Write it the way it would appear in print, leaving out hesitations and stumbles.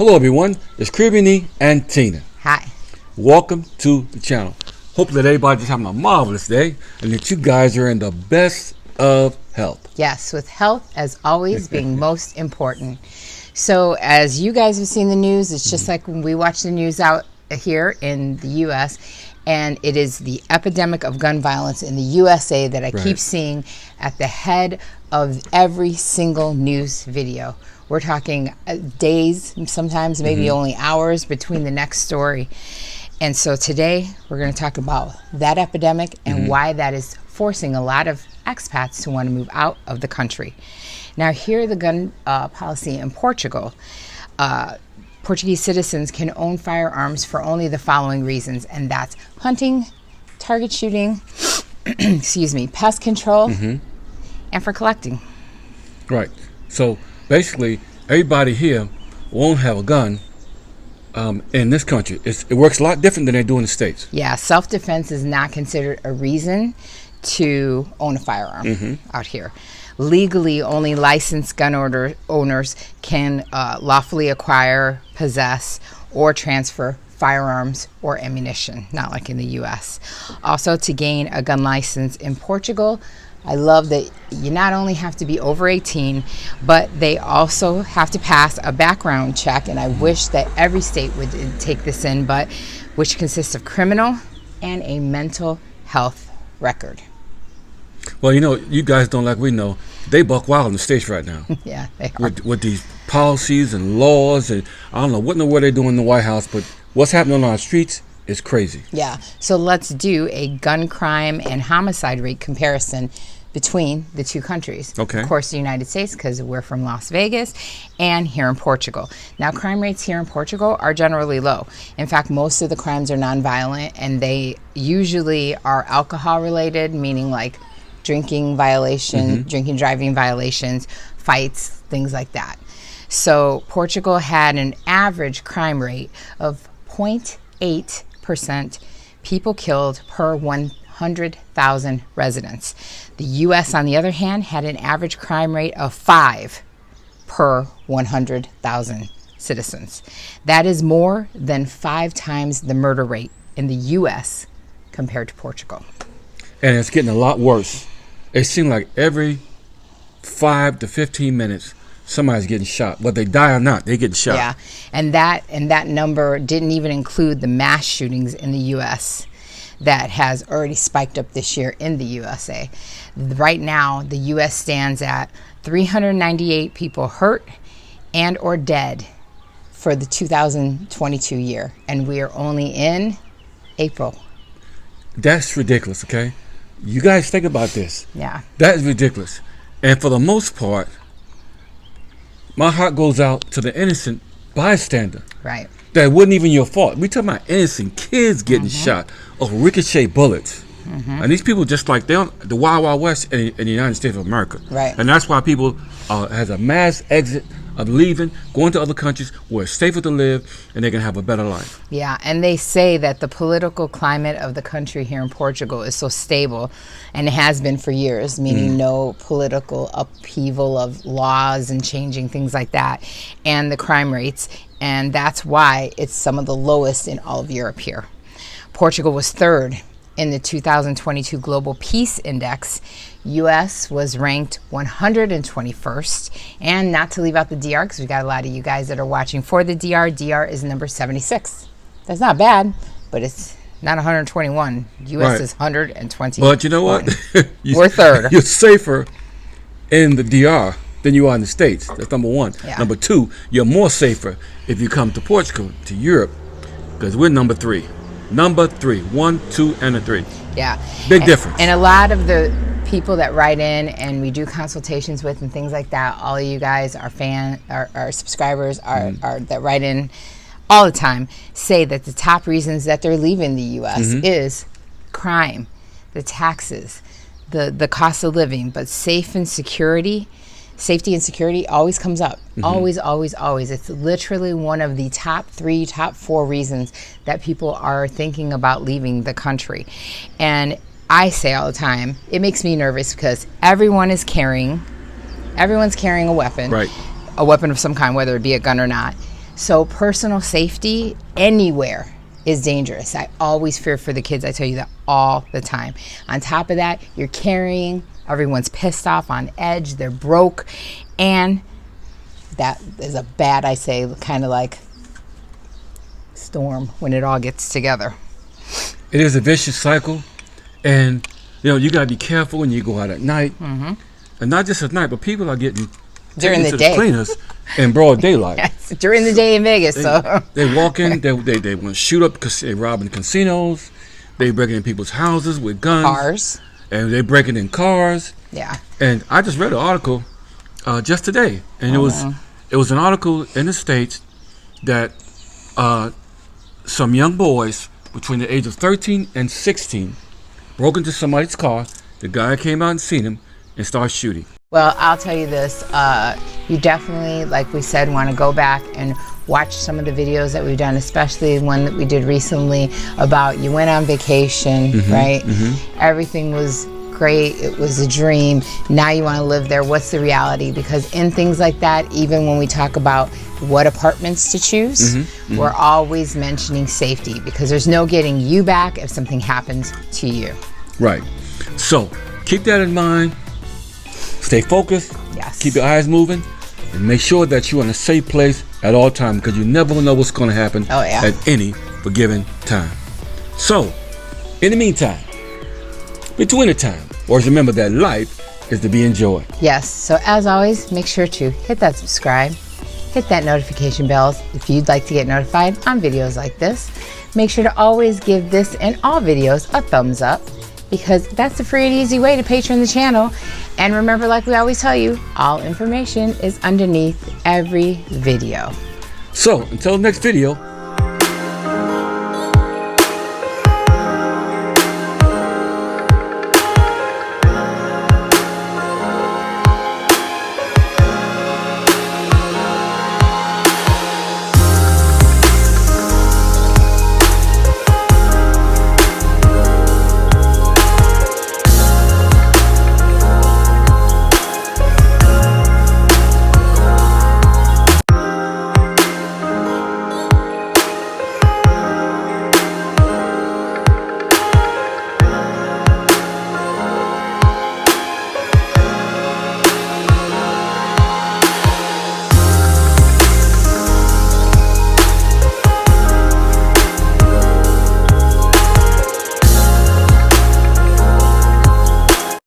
Hello everyone, it's Creepy and Tina. Hi. Welcome to the channel. Hope that everybody's having a marvelous day and that you guys are in the best of health. Yes, with health as always being most important. So as you guys have seen the news, it's just like when we watch the news out here in the U.S., and it is the epidemic of gun violence in the USA that I keep seeing at the head of every single news video. We're talking days, sometimes maybe only hours between the next story. And so today we're going to talk about that epidemic and why that is forcing a lot of expats to want to move out of the country. Now, here the gun policy in Portugal. Portuguese citizens can own firearms for only the following reasons, and that's hunting, target shooting, excuse me, pest control, and for collecting. Right. So basically, everybody here won't have a gun in this country. It works a lot different than they do in the States. Yeah, self-defense is not considered a reason to own a firearm out here. Legally, only licensed gun owners can lawfully acquire, possess, or transfer firearms or ammunition, not like in the U.S. Also, to gain a gun license in Portugal, I love that you not only have to be over 18, but they also have to pass a background check, and I wish that every state would take this in, but which consists of criminal and a mental health record. Well, you know, you guys don't like we know. They buck wild in the States right now. Yeah, they are. With these policies and laws, and I don't know what in the world they're doing in the White House, but what's happening on our streets is crazy. Yeah, so let's do a gun crime and homicide rate comparison between the two countries. Okay. Of course, the United States, because we're from Las Vegas, and here in Portugal. Now, crime rates here in Portugal are generally low. In fact, most of the crimes are nonviolent, and they usually are alcohol related, meaning like drinking violation, drinking driving violations, fights, things like that. So Portugal had an average crime rate of 0.8% people killed per 100,000 residents. The U.S., on the other hand, had an average crime rate of 5 per 100,000 citizens. That is more than 5 times the murder rate in the U.S. compared to Portugal. And it's getting a lot worse. It seems like every 5 to 15 minutes, somebody's getting shot. Whether they die or not, they're getting shot. Yeah, and that number didn't even include the mass shootings in the U.S. that has already spiked up this year in the USA. Right now, the U.S. stands at 398 people hurt and or dead for the 2022 year, and we are only in April. That's ridiculous, okay? You guys think about this. Yeah. That is ridiculous. And for the most part, my heart goes out to the innocent bystander. Right. That wasn't even your fault. We talking about innocent kids getting shot of ricochet bullets. And these people just like they're on the Wild Wild West in the United States of America. Right. And that's why people has a mass exit of leaving, going to other countries where it's safer to live and they can have a better life. Yeah, and they say that the political climate of the country here in Portugal is so stable, and it has been for years, meaning no political upheaval of laws and changing things like that, and the crime rates, and that's why it's some of the lowest in all of Europe here. Portugal was third in the 2022 Global Peace Index. U.S. was ranked 121st, and not to leave out the DR, because we got a lot of you guys that are watching for the DR. DR is number 76. That's not bad, but it's not 121. U.S. is 120. But you know what? We're third. You're safer in the DR than you are in the States. That's number one. Yeah. Number two, you're more safer if you come to Portugal, to Europe, because we're number 3. Number 3, 1, 2, and a 3. Yeah. Big difference. And a lot of the people that write in and we do consultations with and things like that, all of you guys, our subscribers are that write in all the time, say that the top reasons that they're leaving the U.S. is crime, the taxes, the cost of living, but safety and security always comes up. Always, always, always. It's literally one of the top 3, top 4 reasons that people are thinking about leaving the country. And I say all the time, it makes me nervous because everyone's carrying a weapon. Right. A weapon of some kind, whether it be a gun or not. So personal safety anywhere is dangerous. I always fear for the kids. I tell you that all the time. On top of that, you're carrying, everyone's pissed off, on edge, they're broke, and that is a bad, I say, kind of like storm when it all gets together. It is a vicious cycle, and you got to be careful when you go out at night, and not just at night, but people are getting during the to day, the cleaners in broad daylight. Yes, during the day in Vegas. They walk in, they want to shoot up because they're robbing casinos, they breaking in people's houses with guns, cars, and they're breaking in cars. Yeah. And I just read an article just today, and it was an article in the States that some young boys between the age of 13 and 16 broke into somebody's car. The guy came out and seen him and started shooting. Well, I'll tell you this. You definitely, like we said, want to go back and watch some of the videos that we've done, especially one that we did recently about you went on vacation, right? Everything was great. It was a dream. Now you want to live there. What's the reality? Because in things like that, even when we talk about what apartments to choose, we're always mentioning safety, because there's no getting you back if something happens to you. Right. So keep that in mind. Stay focused. Yes. Keep your eyes moving, and make sure that you're in a safe place at all times, because you never know what's going to happen at any given time. So, in the meantime, between the time, always remember that life is to be enjoyed. Yes. So as always, make sure to hit that subscribe, hit that notification bell if you'd like to get notified on videos like this. Make sure to always give this and all videos a thumbs up, because that's a free and easy way to patron the channel. And remember, like we always tell you, all information is underneath every video. So until the next video,